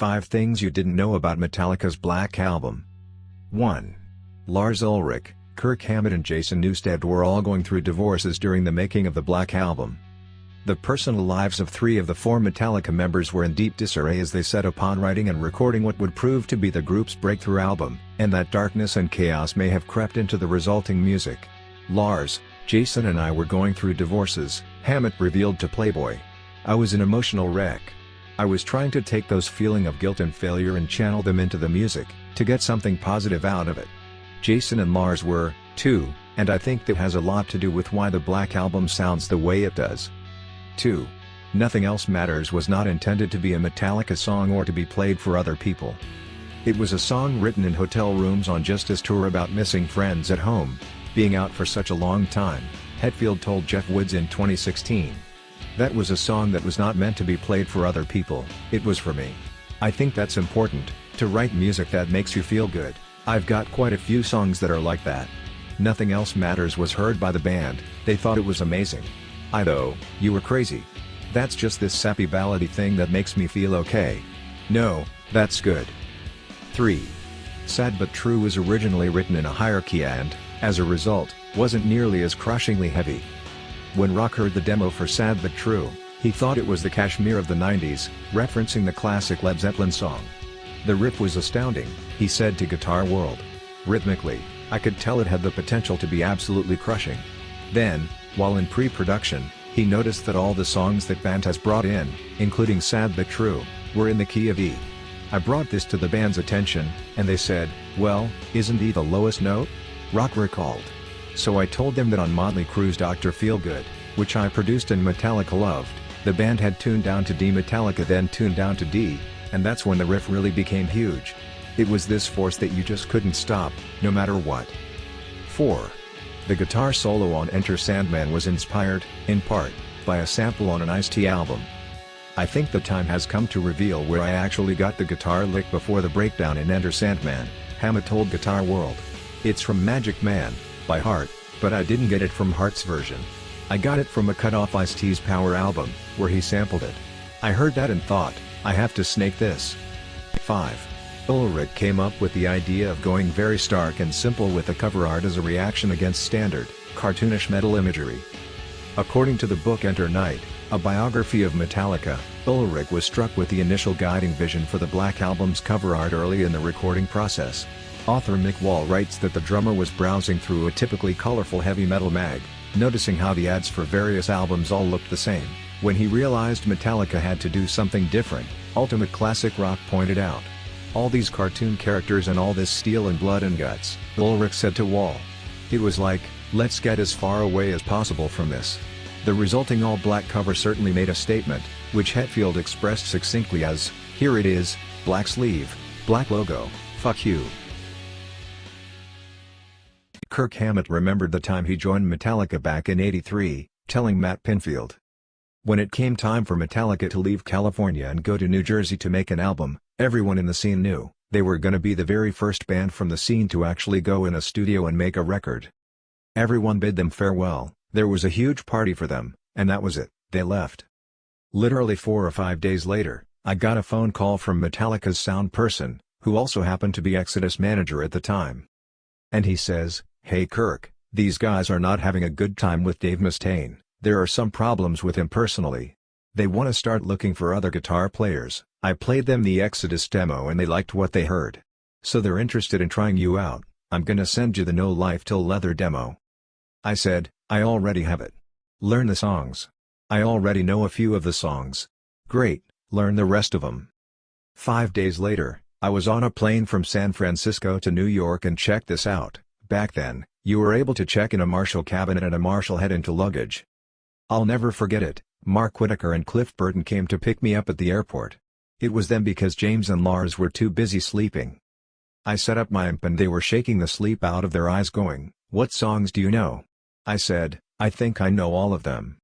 5 Things You Didn't Know About Metallica's Black Album. 1. Lars Ulrich, Kirk Hammett and Jason Newsted were all going through divorces during the making of the Black Album. The personal lives of 3 of the 4 Metallica members were in deep disarray as they set upon writing and recording what would prove to be the group's breakthrough album, and that darkness and chaos may have crept into the resulting music. Lars, Jason and I were going through divorces, Hammett revealed to Playboy. I was an emotional wreck. I was trying to take those feeling of guilt and failure and channel them into the music, to get something positive out of it. Jason and Lars were, too, and I think that has a lot to do with why the Black Album sounds the way it does. 2. Nothing Else Matters was not intended to be a Metallica song or to be played for other people. It was a song written in hotel rooms on Justice tour about missing friends at home, being out for such a long time, Hetfield told Jeff Woods in 2016. That was a song that was not meant to be played for other people, it was for me. I think that's important, to write music that makes you feel good. I've got quite a few songs that are like that. Nothing Else Matters was heard by the band, they thought it was amazing. Though, you were crazy. That's just this sappy ballady thing that makes me feel okay. No, that's good. 3. Sad But True was originally written in a higher key and, as a result, wasn't nearly as crushingly heavy. When Rock heard the demo for Sad But True, he thought it was the Kashmir of the 90s, referencing the classic Led Zeppelin song. The riff was astounding, he said to Guitar World. Rhythmically, I could tell it had the potential to be absolutely crushing. Then, while in pre-production, he noticed that all the songs that band has brought in, including Sad But True, were in the key of E. I brought this to the band's attention, and they said, well, isn't E the lowest note? Rock recalled. So I told them that on Motley Crue's Dr. Feelgood, which I produced and Metallica loved, the band had tuned down to D. Metallica then tuned down to D, and that's when the riff really became huge. It was this force that you just couldn't stop, no matter what. 4. The guitar solo on Enter Sandman was inspired, in part, by a sample on an Ice-T album. I think the time has come to reveal where I actually got the guitar lick before the breakdown in Enter Sandman, Hammett told Guitar World. It's from Magic Man, by Heart, but I didn't get it from Heart's version. I got it from a cut-off Ice-T's Power album, where he sampled it. I heard that and thought, I have to snake this. 5. Ulrich came up with the idea of going very stark and simple with the cover art as a reaction against standard, cartoonish metal imagery. According to the book Enter Night, a biography of Metallica, Ulrich was struck with the initial guiding vision for the Black Album's cover art early in the recording process. Author Mick Wall writes that the drummer was browsing through a typically colorful heavy metal mag, noticing how the ads for various albums all looked the same. When he realized Metallica had to do something different, Ultimate Classic Rock pointed out. All these cartoon characters and all this steel and blood and guts, Ulrich said to Wall. It was like, let's get as far away as possible from this. The resulting all-black cover certainly made a statement, which Hetfield expressed succinctly as, here it is, black sleeve, black logo, fuck you. Kirk Hammett remembered the time he joined Metallica back in '83, telling Matt Pinfield. When it came time for Metallica to leave California and go to New Jersey to make an album, everyone in the scene knew, they were gonna be the very first band from the scene to actually go in a studio and make a record. Everyone bid them farewell, there was a huge party for them, and that was it, they left. Literally 4 or 5 days later, I got a phone call from Metallica's sound person, who also happened to be Exodus manager at the time. And he says, hey Kirk, these guys are not having a good time with Dave Mustaine. There are some problems with him personally. They want to start looking for other guitar players. I played them the Exodus demo and they liked what they heard. So they're interested in trying you out. I'm gonna send you the No Life Till Leather demo. I said, I already have it. Learn the songs. I already know a few of the songs. Great, learn the rest of them. 5 days later, I was on a plane from San Francisco to New York and check this out. Back then, you were able to check in a Marshall cabinet and a Marshall head into luggage. I'll never forget it, Mark Whitaker and Cliff Burton came to pick me up at the airport. It was them because James and Lars were too busy sleeping. I set up my amp and they were shaking the sleep out of their eyes going, what songs do you know? I said, I think I know all of them.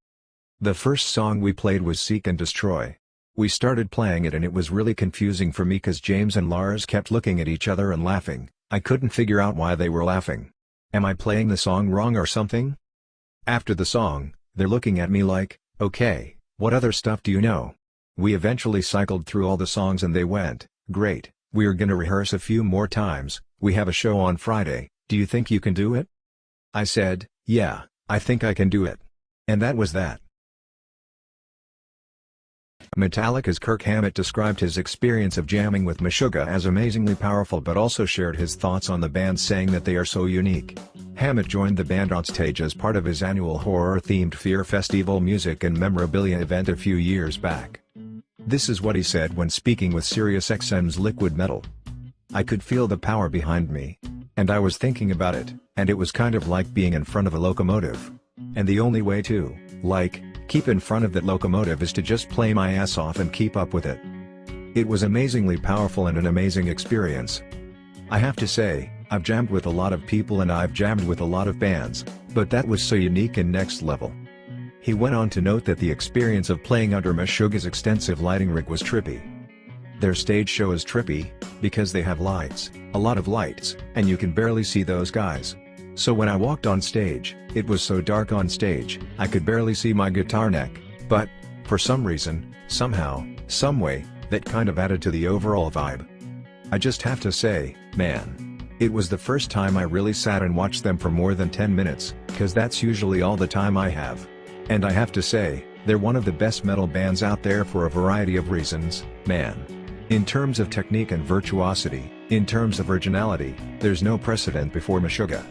The first song we played was Seek and Destroy. We started playing it and it was really confusing for me cause James and Lars kept looking at each other and laughing. I couldn't figure out why they were laughing. Am I playing the song wrong or something? After the song, they're looking at me like, okay, what other stuff do you know? We eventually cycled through all the songs and they went, "Great, we are gonna rehearse a few more times, we have a show on Friday, do you think you can do it?" I said, "Yeah, I think I can do it." And that was that. Metallica's Kirk Hammett described his experience of jamming with Meshuggah as amazingly powerful, but also shared his thoughts on the band, saying that they are so unique. Hammett joined the band on stage as part of his annual horror-themed Fear Festival music and memorabilia event a few years back. This is what he said when speaking with SiriusXM's Liquid Metal. "I could feel the power behind me. And I was thinking about it, and it was kind of like being in front of a locomotive. And the only way to, keep in front of that locomotive is to just play my ass off and keep up with it. It was amazingly powerful and an amazing experience. I have to say, I've jammed with a lot of people and I've jammed with a lot of bands, but that was so unique and next level." He went on to note that the experience of playing under Meshuggah's extensive lighting rig was trippy. Their stage show is trippy, because they have lights, a lot of lights, and you can barely see those guys. So when I walked on stage, it was so dark on stage, I could barely see my guitar neck, but, for some reason, somehow, someway, that kind of added to the overall vibe. I just have to say, man. It was the first time I really sat and watched them for more than 10 minutes, cause that's usually all the time I have. And I have to say, they're one of the best metal bands out there for a variety of reasons, man. In terms of technique and virtuosity, in terms of originality, there's no precedent before Meshuggah.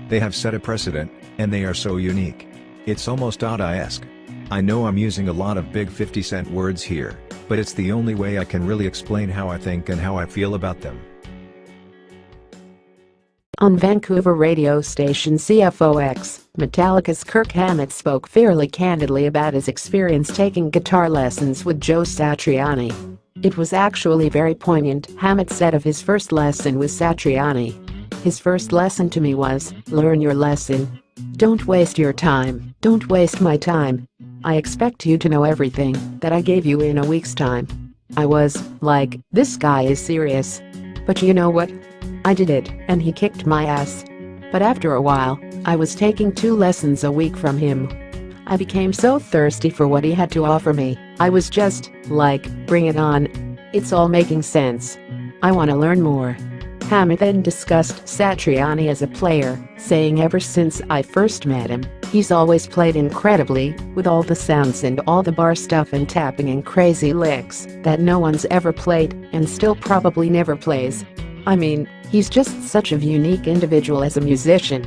They have set a precedent, and they are so unique. It's almost Dada-esque. I know I'm using a lot of big 50-cent words here, but it's the only way I can really explain how I think and how I feel about them. On Vancouver radio station CFOX, Metallica's Kirk Hammett spoke fairly candidly about his experience taking guitar lessons with Joe Satriani. It was actually very poignant. Hammett said of his first lesson with Satriani. "His first lesson to me was, learn your lesson. Don't waste your time, don't waste my time. I expect you to know everything that I gave you in a week's time." I was like, this guy is serious. But you know what? I did it, and he kicked my ass. But after a while, I was taking 2 lessons a week from him. I became so thirsty for what he had to offer me, I was just like, bring it on. It's all making sense. I want to learn more. Hammett then discussed Satriani as a player, saying ever since I first met him, he's always played incredibly, with all the sounds and all the bar stuff and tapping and crazy licks that no one's ever played and still probably never plays. I mean, he's just such a unique individual as a musician.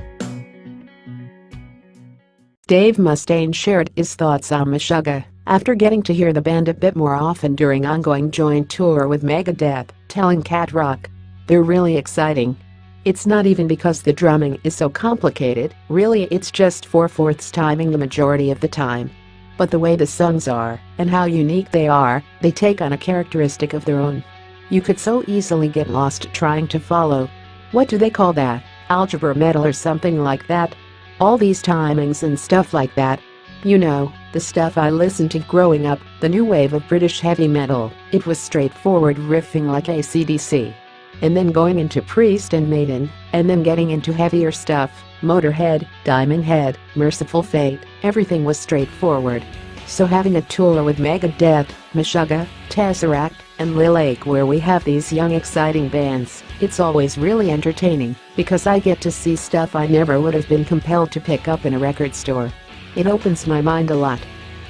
Dave Mustaine shared his thoughts on Meshuggah after getting to hear the band a bit more often during ongoing joint tour with Megadeth, telling Cat Rock, "They're really exciting. It's not even because the drumming is so complicated, really it's just 4/4 timing the majority of the time. But the way the songs are, and how unique they are, they take on a characteristic of their own. You could so easily get lost trying to follow. What do they call that? Algebra metal or something like that? All these timings and stuff like that. You know, the stuff I listened to growing up, the new wave of British heavy metal. It was straightforward riffing like AC/DC. And then going into Priest and Maiden, and then getting into heavier stuff, Motorhead, Diamond Head, Merciful Fate, everything was straightforward. So having a tour with Megadeth, Meshuggah, Tesseract, and Lil Ake where we have these young exciting bands, it's always really entertaining, because I get to see stuff I never would have been compelled to pick up in a record store. It opens my mind a lot.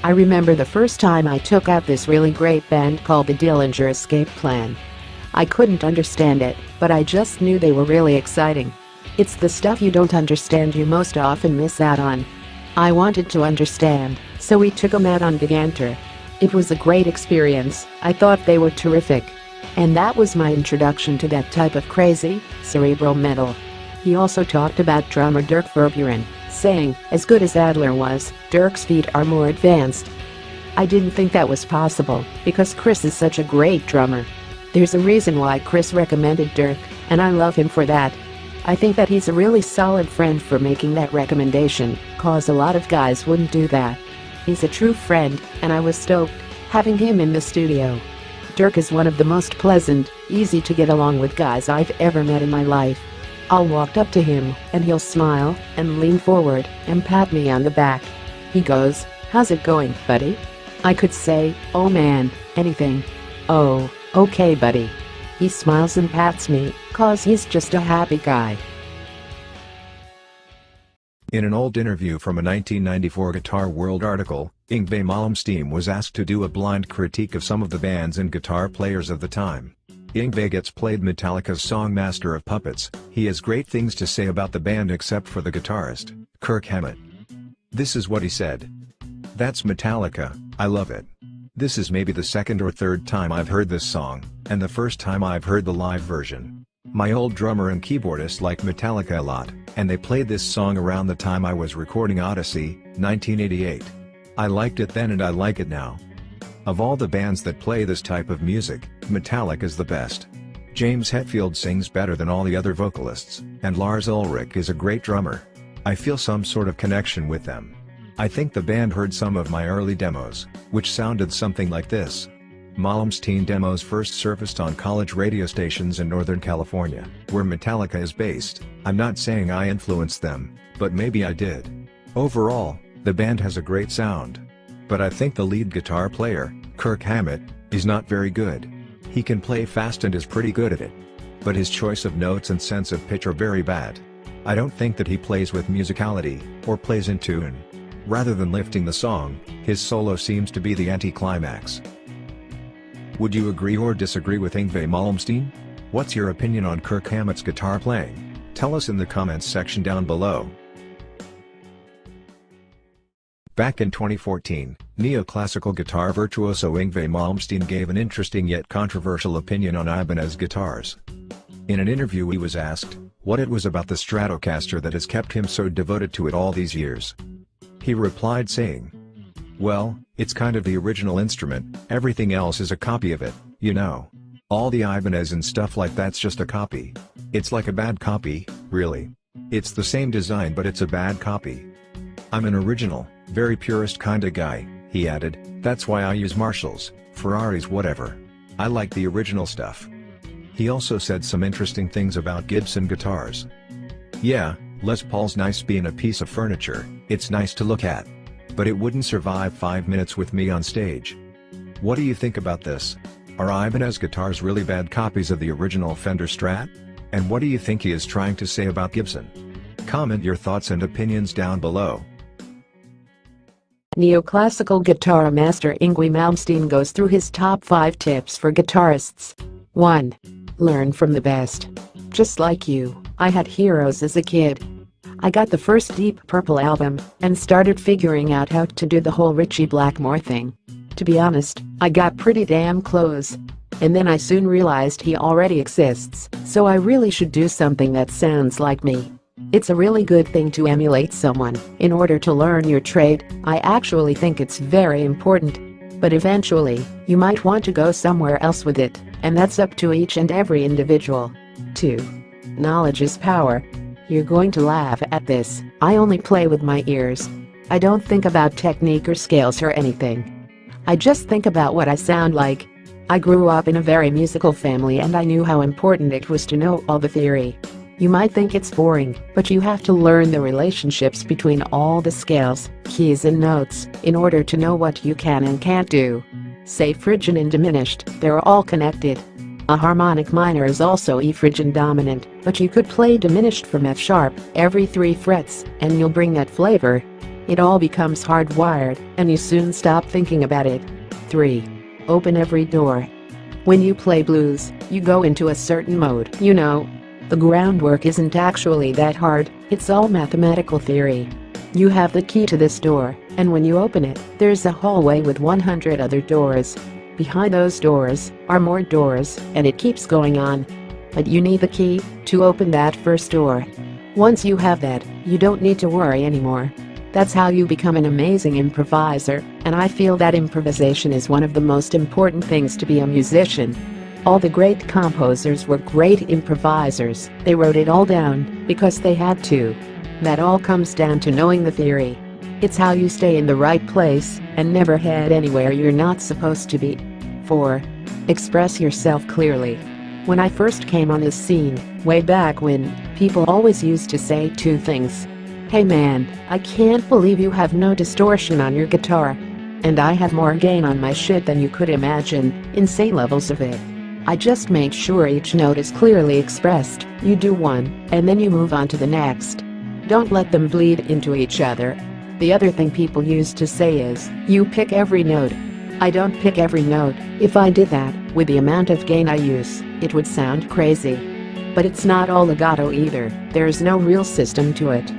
I remember the first time I took out this really great band called the Dillinger Escape Plan. I couldn't understand it, but I just knew they were really exciting. It's the stuff you don't understand you most often miss out on. I wanted to understand, so we took them out on Gigantor. It was a great experience. I thought they were terrific. And that was my introduction to that type of crazy, cerebral metal. He also talked about drummer Dirk Verburen, saying, as good as Adler was, Dirk's feet are more advanced. I didn't think that was possible, because Chris is such a great drummer. There's a reason why Chris recommended Dirk, and I love him for that. I think that he's a really solid friend for making that recommendation, cause a lot of guys wouldn't do that. He's a true friend, and I was stoked having him in the studio. Dirk is one of the most pleasant, easy to get along with guys I've ever met in my life. I'll walk up to him, and he'll smile, and lean forward, and pat me on the back. He goes, "How's it going, buddy?" I could say, "Oh man, anything." "Oh, okay buddy." He smiles and pats me, 'cause he's just a happy guy. In an old interview from a 1994 Guitar World article, Yngwie Malmsteen was asked to do a blind critique of some of the bands and guitar players of the time. Yngwie gets played Metallica's song Master of Puppets. He has great things to say about the band except for the guitarist, Kirk Hammett. This is what he said. "That's Metallica, I love it. This is maybe the second or third time I've heard this song, and the first time I've heard the live version. My old drummer and keyboardist liked Metallica a lot, and they played this song around the time I was recording Odyssey, 1988. I liked it then and I like it now. Of all the bands that play this type of music, Metallica is the best. James Hetfield sings better than all the other vocalists, and Lars Ulrich is a great drummer. I feel some sort of connection with them. I think the band heard some of my early demos, which sounded something like this." Malmsteen demos first surfaced on college radio stations in Northern California, where Metallica is based. "I'm not saying I influenced them, but maybe I did. Overall, the band has a great sound. But I think the lead guitar player, Kirk Hammett, is not very good. He can play fast and is pretty good at it. But his choice of notes and sense of pitch are very bad. I don't think that he plays with musicality, or plays in tune. Rather than lifting the song, his solo seems to be the anticlimax." Would you agree or disagree with Yngwie Malmsteen? What's your opinion on Kirk Hammett's guitar playing? Tell us in the comments section down below. Back in 2014, neoclassical guitar virtuoso Yngwie Malmsteen gave an interesting yet controversial opinion on Ibanez Guitars. In an interview he was asked what it was about the Stratocaster that has kept him so devoted to it all these years. He replied saying, "Well, it's kind of the original instrument, everything else is a copy of it, you know. All the Ibanez and stuff like that's just a copy. It's like a bad copy, really. It's the same design but it's a bad copy. I'm an original, very purist kinda guy," he added. "That's why I use Marshalls, Ferraris, whatever. I like the original stuff." He also said some interesting things about Gibson guitars. "Yeah, Les Paul's nice being a piece of furniture, it's nice to look at. But it wouldn't survive 5 minutes with me on stage. What do you think about this? Are Ibanez guitars really bad copies of the original Fender Strat? And what do you think he is trying to say about Gibson? Comment your thoughts and opinions down below." Neoclassical guitar master Yngwie Malmsteen goes through his top 5 tips for guitarists. 1. Learn from the best. Just like you, I had heroes as a kid. I got the first Deep Purple album and started figuring out how to do the whole Ritchie Blackmore thing. To be honest, I got pretty damn close. And then I soon realized he already exists, so I really should do something that sounds like me. It's a really good thing to emulate someone in order to learn your trade. I actually think it's very important. But eventually, you might want to go somewhere else with it, and that's up to each and every individual. 2. Knowledge is power. You're going to laugh at this, I only play with my ears. I don't think about technique or scales or anything. I just think about what I sound like. I grew up in a very musical family and I knew how important it was to know all the theory. You might think it's boring, but you have to learn the relationships between all the scales, keys and notes, in order to know what you can and can't do. Say phrygian and diminished, they're all connected. A harmonic minor is also E phrygian dominant, but you could play diminished from F sharp every 3 frets, and you'll bring that flavor. It all becomes hardwired, and you soon stop thinking about it. 3. Open every door. When you play blues, you go into a certain mode, you know. The groundwork isn't actually that hard, it's all mathematical theory. You have the key to this door, and when you open it, there's a hallway with 100 other doors. Behind those doors are more doors, and it keeps going on. But you need the key to open that first door. Once you have that, you don't need to worry anymore. That's how you become an amazing improviser, and I feel that improvisation is one of the most important things to be a musician. All the great composers were great improvisers, they wrote it all down because they had to. That all comes down to knowing the theory. It's how you stay in the right place and never head anywhere you're not supposed to be. 4. Express yourself clearly. When I first came on this scene, way back when, people always used to say 2 things. "Hey man, I can't believe you have no distortion on your guitar." and I have more gain on my shit than you could imagine, insane levels of it. I just make sure each note is clearly expressed. You do one, and then you move on to the next. Don't let them bleed into each other. The other thing people used to say is, you pick every note. I don't pick every note. If I did that, with the amount of gain I use, it would sound crazy. But it's not all legato either, there's no real system to it.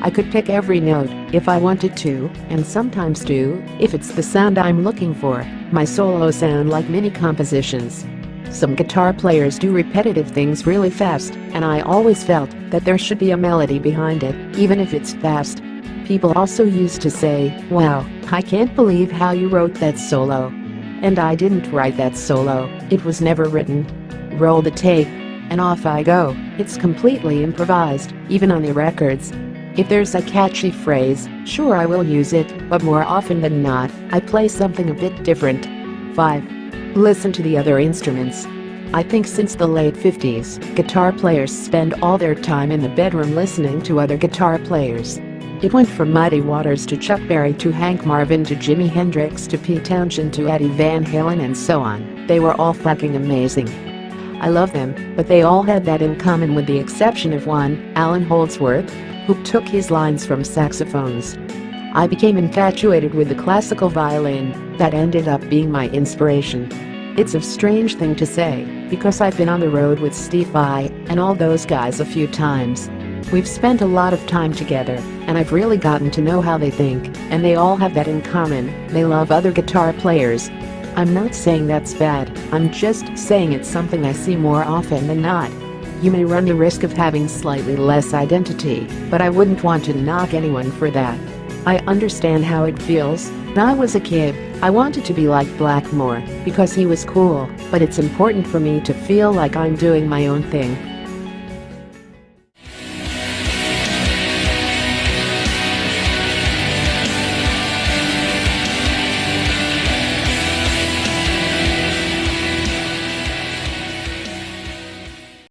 I could pick every note if I wanted to, and sometimes do, if it's the sound I'm looking for. My solos sound like mini compositions. Some guitar players do repetitive things really fast, and I always felt that there should be a melody behind it, even if it's fast. People also used to say, wow, I can't believe how you wrote that solo. And I didn't write that solo, it was never written. Roll the tape, and off I go. It's completely improvised, even on the records. If there's a catchy phrase, sure I will use it, but more often than not, I play something a bit different. 5. Listen to the other instruments. I think since the late 50s, guitar players spend all their time in the bedroom listening to other guitar players. It went from Muddy Waters to Chuck Berry to Hank Marvin to Jimi Hendrix to Pete Townshend to Eddie Van Halen and so on. They were all fucking amazing. I love them, but they all had that in common with the exception of one, Alan Holdsworth, who took his lines from saxophones. I became infatuated with the classical violin that ended up being my inspiration. It's a strange thing to say, because I've been on the road with Steve Vai and all those guys a few times. We've spent a lot of time together, and I've really gotten to know how they think, and they all have that in common, they love other guitar players. I'm not saying that's bad, I'm just saying it's something I see more often than not. You may run the risk of having slightly less identity, but I wouldn't want to knock anyone for that. I understand how it feels. When I was a kid, I wanted to be like Blackmore because he was cool, but it's important for me to feel like I'm doing my own thing.